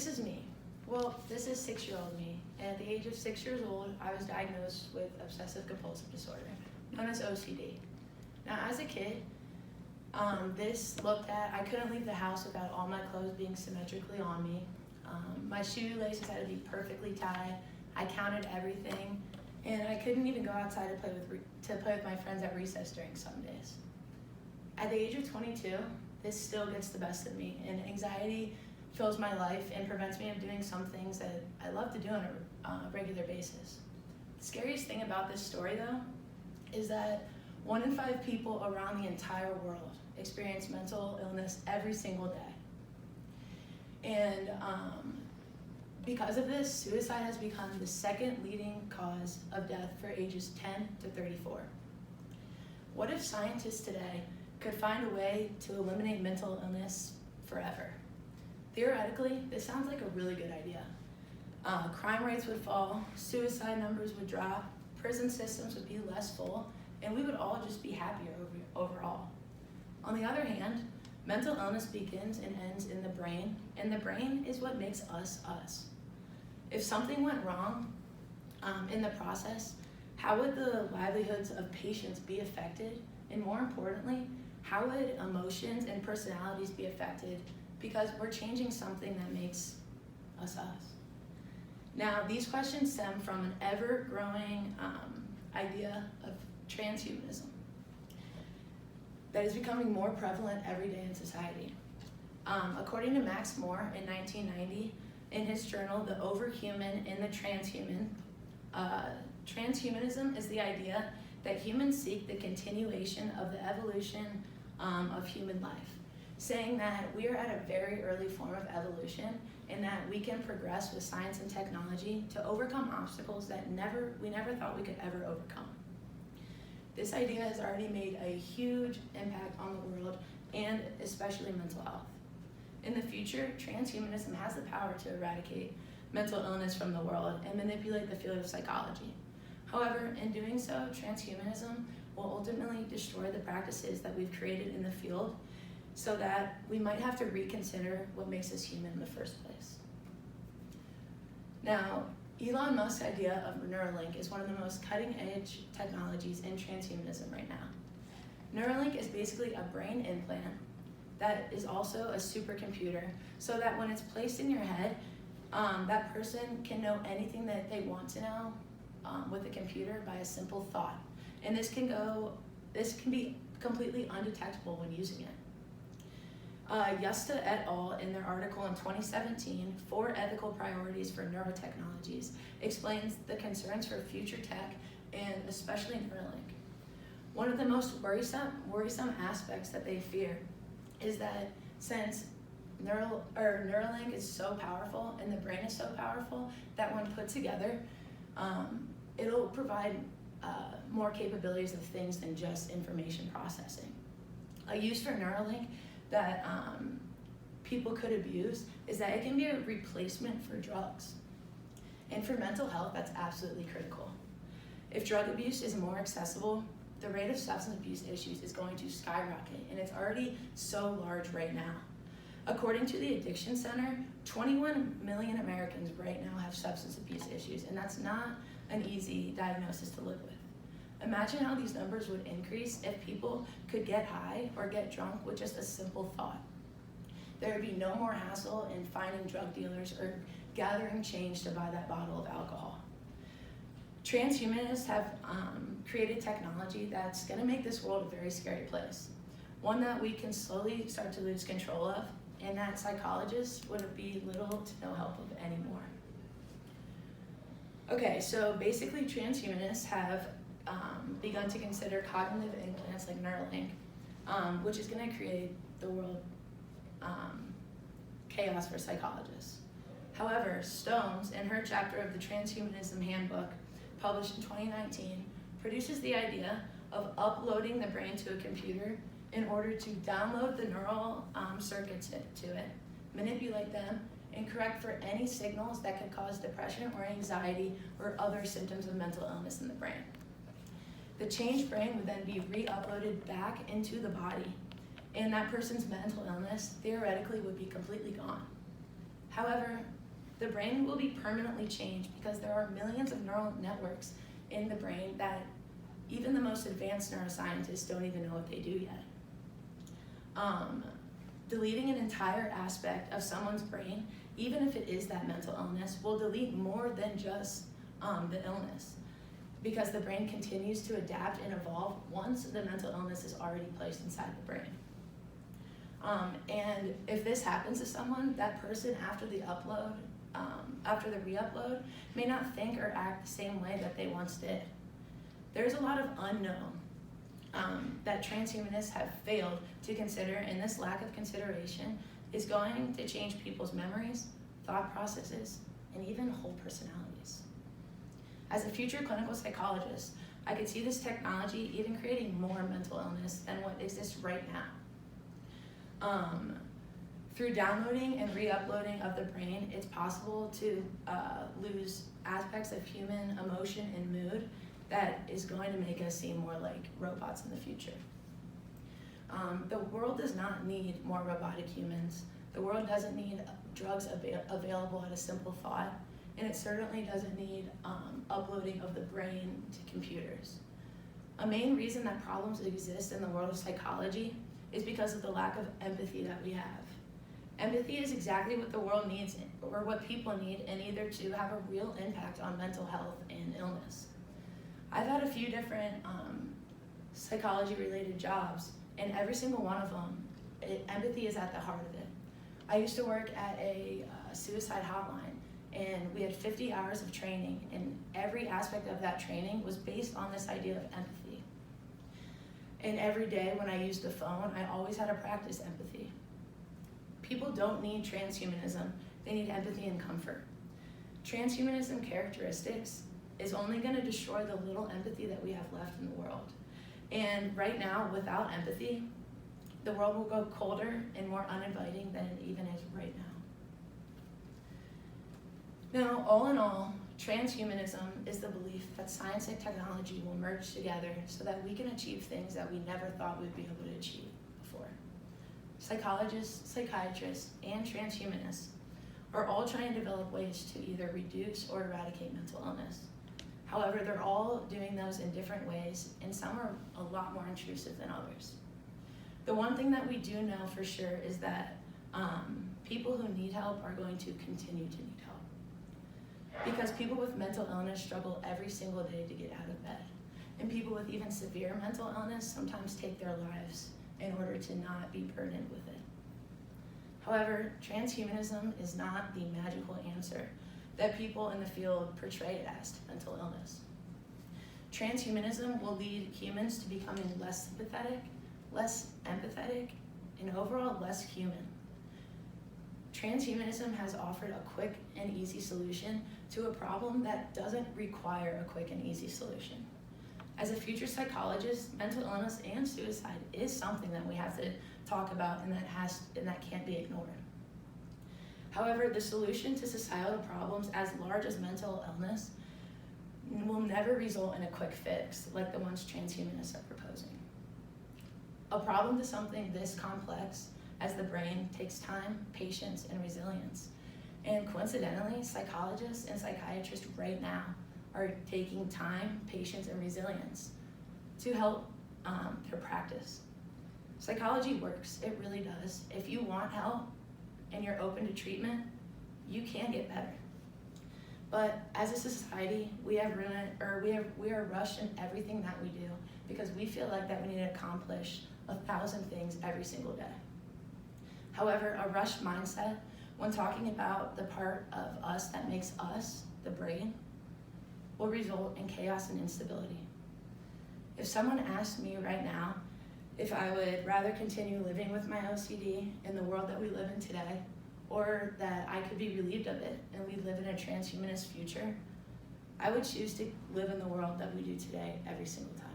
this is me. Well, this is 6-year-old me. And at the age of 6 years old, I was diagnosed with obsessive compulsive disorder, known as OCD. Now, as a kid, this looked at, I couldn't leave the house without all my clothes being symmetrically on me. My shoelaces had to be perfectly tied. I counted everything, and I couldn't even go outside to play with my friends at recess during some days. At the age of 22, this still gets the best of me, and anxiety fills my life and prevents me of doing some things that I love to do on a regular basis. The scariest thing about this story, though, is that 1 in 5 people around the entire world experience mental illness every single day. And because of this, suicide has become the second leading cause of death for ages 10 to 34. What if scientists today could find a way to eliminate mental illness forever? Theoretically, this sounds like a really good idea. Crime rates would fall, suicide numbers would drop, prison systems would be less full, and we would all just be happier overall. On the other hand, mental illness begins and ends in the brain, and the brain is what makes us us. If something went wrong in the process, how would the livelihoods of patients be affected? And more importantly, how would emotions and personalities be affected? Because we're changing something that makes us us. Now, these questions stem from an ever-growing idea of transhumanism that is becoming more prevalent every day in society. According to Max Moore in 1990, in his journal, The Overhuman and the Transhuman, transhumanism is the idea that humans seek the continuation of the evolution of human life, saying that we are at a very early form of evolution and that we can progress with science and technology to overcome obstacles that we never thought we could ever overcome. This idea has already made a huge impact on the world and especially mental health. In the future, transhumanism has the power to eradicate mental illness from the world and manipulate the field of psychology. However, in doing so, transhumanism will ultimately destroy the practices that we've created in the field so that we might have to reconsider what makes us human in the first place. Now, Elon Musk's idea of Neuralink is one of the most cutting-edge technologies in transhumanism right now. Neuralink is basically a brain implant that is also a supercomputer, so that when it's placed in your head, that person can know anything that they want to know with the computer by a simple thought. And this can be completely undetectable when using it. Yusta et al. In their article in 2017, 4 Ethical Priorities for Neurotechnologies, explains the concerns for future tech and especially Neuralink. One of the most worrisome aspects that they fear is that since Neuralink is so powerful and the brain is so powerful that when put together, it'll provide more capabilities of things than just information processing. A use for Neuralink that people could abuse is that it can be a replacement for drugs. And for mental health, that's absolutely critical. If drug abuse is more accessible, the rate of substance abuse issues is going to skyrocket, and it's already so large right now. According to the Addiction Center, 21 million Americans right now have substance abuse issues, and that's not an easy diagnosis to live with. Imagine how these numbers would increase if people could get high or get drunk with just a simple thought. There would be no more hassle in finding drug dealers or gathering change to buy that bottle of alcohol. Transhumanists have created technology that's going to make this world a very scary place, one that we can slowly start to lose control of, and that psychologists would be little to no help of anymore. Okay, so basically transhumanists have begun to consider cognitive implants like Neuralink, which is going to create the world chaos for psychologists. However, Stones, in her chapter of the Transhumanism Handbook, published in 2019, produces the idea of uploading the brain to a computer in order to download the neural circuits to it, manipulate them, and correct for any signals that could cause depression or anxiety or other symptoms of mental illness in the brain. The changed brain would then be re-uploaded back into the body, and that person's mental illness theoretically would be completely gone. However, the brain will be permanently changed because there are millions of neural networks in the brain that even the most advanced neuroscientists don't even know what they do yet. Deleting an entire aspect of someone's brain, even if it is that mental illness, will delete more than just the illness, because the brain continues to adapt and evolve once the mental illness is already placed inside the brain. And if this happens to someone, that person after the re-upload may not think or act the same way that they once did. There's a lot of unknown that transhumanists have failed to consider, and this lack of consideration is going to change people's memories, thought processes, and even whole personalities. As a future clinical psychologist, I could see this technology even creating more mental illness than what exists right now. Through downloading and re-uploading of the brain, it's possible to lose aspects of human emotion and mood that is going to make us seem more like robots in the future. The world does not need more robotic humans. The world doesn't need drugs available at a simple thought, and it certainly doesn't need uploading of the brain to computers. A main reason that problems exist in the world of psychology is because of the lack of empathy that we have. Empathy is exactly what the world needs, or what people need, in either to have a real impact on mental health and illness. I've had a few different psychology-related jobs, and every single one of them, empathy is at the heart of it. I used to work at a suicide hotline, and we had 50 hours of training, and every aspect of that training was based on this idea of empathy. And every day when I used the phone, I always had to practice empathy. People don't need transhumanism, they need empathy and comfort. Transhumanism characteristics is only going to destroy the little empathy that we have left in the world. And right now, without empathy, the world will go colder and more uninviting than it even is right now. Now, all in all, transhumanism is the belief that science and technology will merge together so that we can achieve things that we never thought we'd be able to achieve before. Psychologists, psychiatrists, and transhumanists are all trying to develop ways to either reduce or eradicate mental illness. However, they're all doing those in different ways, and some are a lot more intrusive than others. The one thing that we do know for sure is that people who need help are going to continue to need help. Because people with mental illness struggle every single day to get out of bed. And people with even severe mental illness sometimes take their lives in order to not be burdened with it. However, transhumanism is not the magical answer that people in the field portray it as to mental illness. Transhumanism will lead humans to becoming less sympathetic, less empathetic, and overall less human. Transhumanism has offered a quick and easy solution to a problem that doesn't require a quick and easy solution. As a future psychologist, mental illness and suicide is something that we have to talk about and that can't be ignored. However, the solution to societal problems as large as mental illness will never result in a quick fix like the ones transhumanists are proposing. A problem to something this complex as the brain takes time, patience, and resilience. And coincidentally, psychologists and psychiatrists right now are taking time, patience, and resilience to help their practice. Psychology works, it really does. If you want help and you're open to treatment, you can get better. But as a society, we are rushed in everything that we do because we feel like that we need to accomplish 1,000 things every single day. However, a rushed mindset, when talking about the part of us that makes us, the brain, will result in chaos and instability. If someone asked me right now if I would rather continue living with my OCD in the world that we live in today, or that I could be relieved of it and we live in a transhumanist future, I would choose to live in the world that we do today every single time.